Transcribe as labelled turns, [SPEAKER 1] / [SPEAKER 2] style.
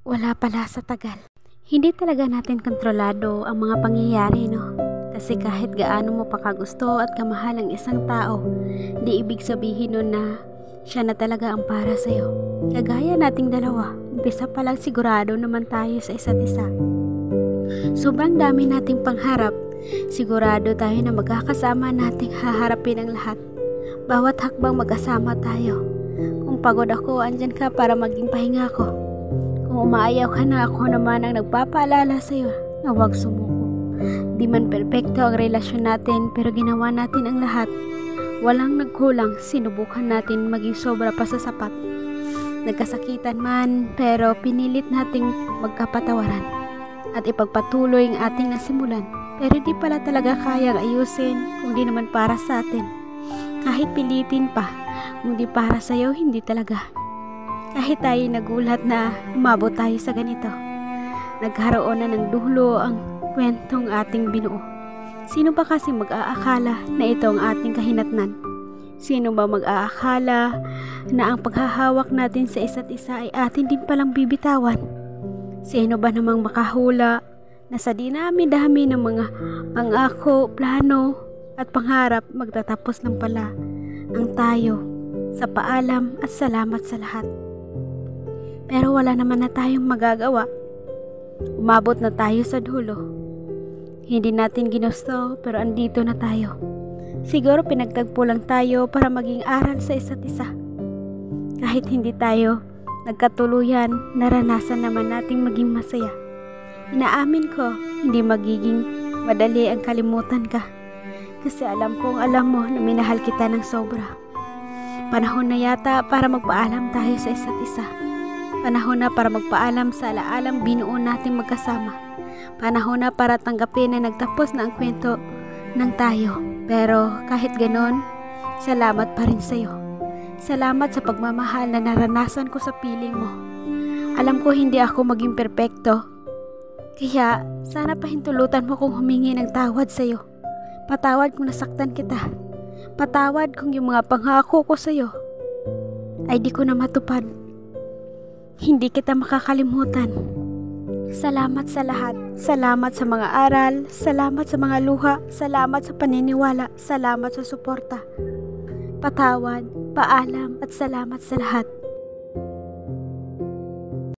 [SPEAKER 1] Wala pala sa tagal. Hindi talaga natin kontrolado ang mga pangyayari, no? Kasi kahit gaano mo pa kagusto at kamahal ang isang tao, di ibig sabihin nun na siya na talaga ang para sa'yo. Kagaya nating dalawa, umpisa pa lang sigurado naman tayo sa isa't isa. Sobrang dami nating pangharap, sigurado tayo na magkakasama nating haharapin ang lahat. Bawat hakbang magkasama tayo. Kung pagod ako, andyan ka para maging pahinga ko. Kung umaayaw ka na, ako naman ang nagpapaalala sa'yo na huwag sumuko. Di man perpekto ang relasyon natin, pero ginawa natin ang lahat. Walang nagkulang, sinubukan natin maging sobra pa sa sapat. Nagkasakitan man, pero pinilit nating magkapatawaran at ipagpatuloy ang ating nasimulan. Pero di pala talaga kayang ayusin kung di naman para sa atin. Kahit pilitin pa, kung di para sa'yo, hindi talaga. Kahit tayo nagulat na umabot tayo sa ganito. Nagkaroon na ng dulo ang kwentong ating binuo. Sino ba kasi mag-aakala na ito ang ating kahinatnan? Sino ba mag-aakala na ang paghahawak natin sa isa't isa ay atin din palang bibitawan? Sino ba namang makahula na sa dinami-dami ng mga pangako, plano at pangarap magtatapos lang pala ang tayo sa paalam at salamat sa lahat? Pero wala naman na tayong magagawa. Umabot na tayo sa dulo. Hindi natin ginusto pero andito na tayo. Siguro pinagtagpo lang tayo para maging aral sa isa't isa. Kahit hindi tayo nagkatuluyan, naranasan naman nating maging masaya. Inaamin ko, hindi magiging madali ang kalimutan ka. Kasi alam kong alam mo na minahal kita ng sobra. Panahon na yata para magpaalam tayo sa isa't isa. Panahon na para magpaalam sa alaalang binuo natin magkasama. Panahon na para tanggapin na nagtapos na ang kwento ng tayo. Pero kahit ganon, salamat pa rin sa'yo. Salamat sa pagmamahal na naranasan ko sa piling mo. Alam ko hindi ako maging perpekto. Kaya sana pahintulutan mo kung humingi ng tawad sa'yo. Patawad kung nasaktan kita. Patawad kung yung mga pangako ko sa'yo ay di ko na matupad. Hindi kita makakalimutan. Salamat sa lahat. Salamat sa mga aral. Salamat sa mga luha. Salamat sa paniniwala. Salamat sa suporta. Patawad, paalam at salamat sa lahat.